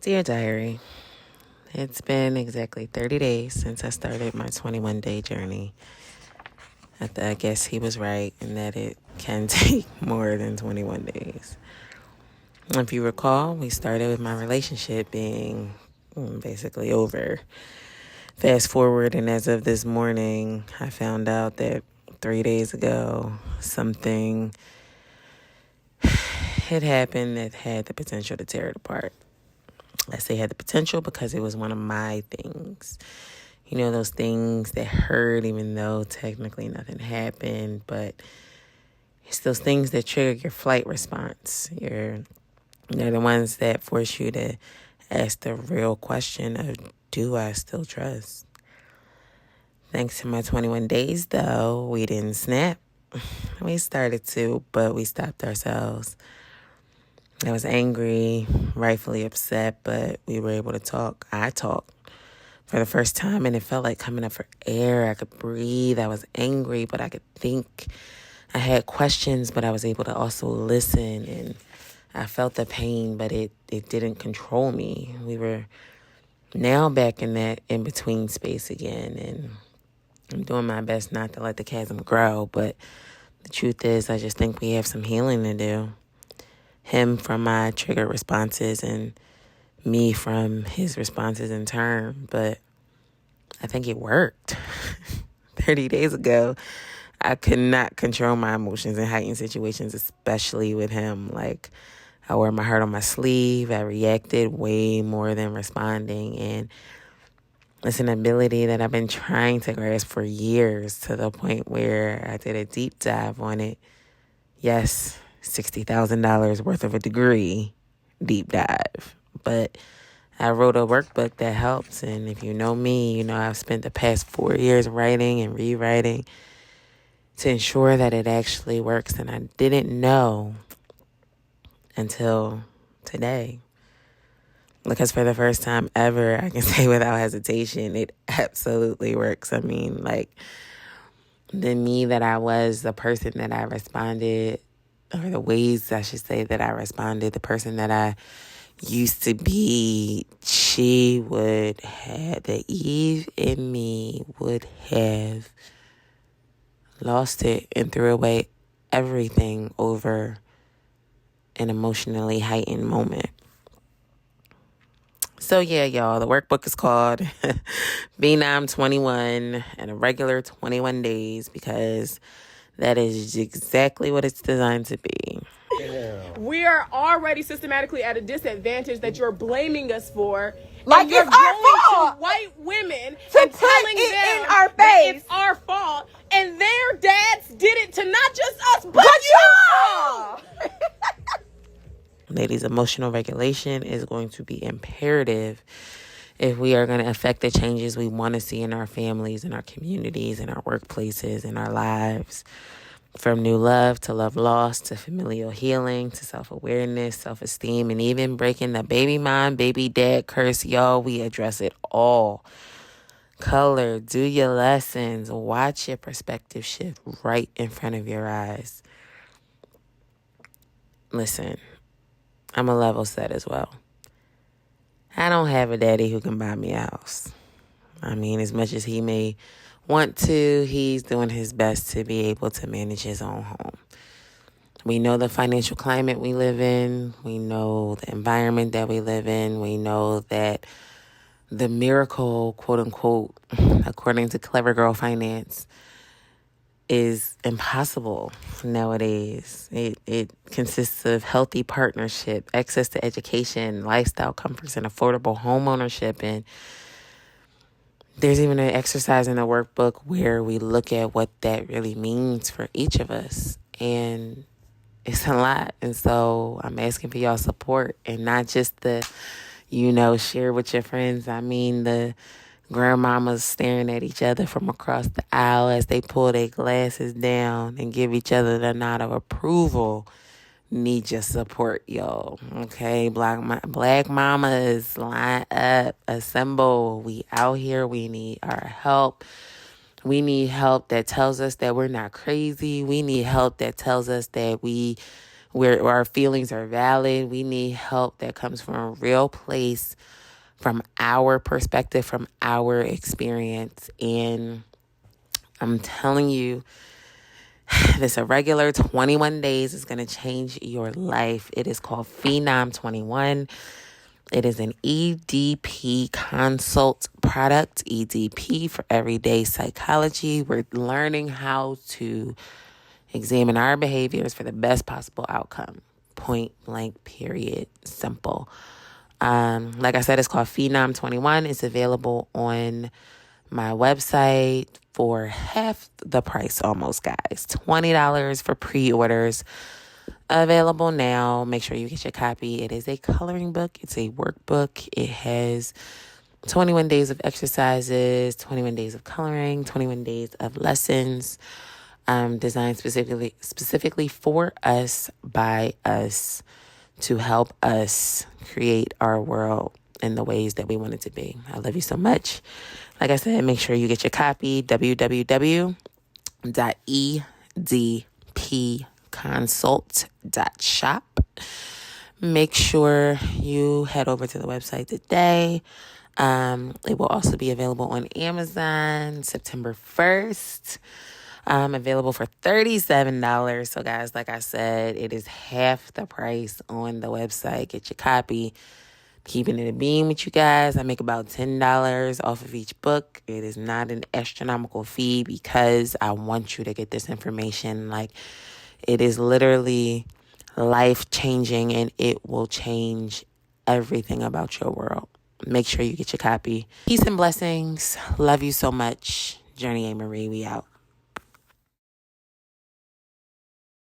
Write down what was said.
Dear Diary, it's been exactly 30 days since I started my 21-day journey. I guess he was right in that it can take more than 21 days. If you recall, we started with my relationship being basically over. Fast forward, and as of this morning, I found out that 3 days ago, something had happened that had the potential to tear it apart. I say had the potential because it was one of my things. You know, those things that hurt even though technically nothing happened, but it's those things that trigger your flight response. They're the ones that force you to ask the real question of, do I still trust? Thanks to my 21 days, though, we didn't snap. We started to, but we stopped ourselves. I was angry, rightfully upset, but we were able to talk. I talked for the first time, and it felt like coming up for air. I could breathe. I was angry, but I could think. I had questions, but I was able to also listen, and I felt the pain, but it didn't control me. We were now back in that in-between space again, and I'm doing my best not to let the chasm grow, but the truth is I just think we have some healing to do. Him from my trigger responses and me from his responses in turn, but I think it worked. 30 days ago, I could not control my emotions in heightened situations, especially with him. Like, I wore my heart on my sleeve. I reacted way more than responding, and it's an ability that I've been trying to grasp for years, to the point where I did a deep dive on it. Yes, $60,000 worth of a degree, deep dive. But I wrote a workbook that helps. And if you know me, you know I've spent the past 4 years writing and rewriting to ensure that it actually works. And I didn't know until today. Because for the first time ever, I can say without hesitation, it absolutely works. I mean, like, the me that I was, the person that I responded, or the ways I should say that I responded, the person that I used to be, she would have, the Eve in me would have lost it and threw away everything over an emotionally heightened moment. So yeah, y'all, the workbook is called B9 21 and a regular 21 days, because that is exactly what it's designed to be. We are already systematically at a disadvantage that you're blaming us for. Like, and you're it's our going fault to white women to and put telling it them in our that face. it's our fault, and their dads did it to not just us, but But you. y'all! Ladies, emotional regulation is going to be imperative if we are going to affect the changes we want to see in our families, in our communities, in our workplaces, in our lives. From new love to love lost to familial healing to self-awareness, self-esteem, and even breaking the baby mom, baby dad curse. Y'all, we address it all. Color, do your lessons, watch your perspective shift right in front of your eyes. Listen, I'm a level set as well. I don't have a daddy who can buy me a house. I mean, as much as he may want to, he's doing his best to be able to manage his own home. We know the financial climate we live in. We know the environment that we live in. We know that the miracle, quote unquote, according to Clever Girl Finance, is impossible nowadays. It consists of healthy partnership, access to education, lifestyle comforts, and affordable home ownership. And there's even an exercise in the workbook where we look at what that really means for each of us. And it's a lot. And so I'm asking for y'all support, and not just the, share with your friends. I mean, the grandmamas staring at each other from across the aisle as they pull their glasses down and give each other the nod of approval need your support, y'all. Okay, black mamas, line up, assemble. We out here. We need our help. We need help that tells us that we're not crazy. We need help that tells us that we where our feelings are valid. We need help that comes from a real place, from our perspective, from our experience. And I'm telling you, this irregular 21 days is going to change your life. It is called Phenom 21. It is an EDP consult product, EDP for everyday psychology. We're learning how to examine our behaviors for the best possible outcome. Point blank, period. Simple. Like I said, it's called Phenom 21. It's available on my website for half the price almost, guys. $20 for pre-orders. Available now. Make sure you get your copy. It is a coloring book. It's a workbook. It has 21 days of exercises, 21 days of coloring, 21 days of lessons, designed specifically for us, by us, to help us create our world in the ways that we want it to be. I love you so much. Like I said, make sure you get your copy, www.edpconsult.shop. Make sure you head over to the website today. It will also be available on Amazon September 1st. Available for $37. So guys, like I said, it is half the price on the website. Get your copy. Keeping it a beam with you guys. I make about $10 off of each book. It is not an astronomical fee because I want you to get this information. Like, it is literally life-changing, and it will change everything about your world. Make sure you get your copy. Peace and blessings. Love you so much. Journey A. Marie, we out.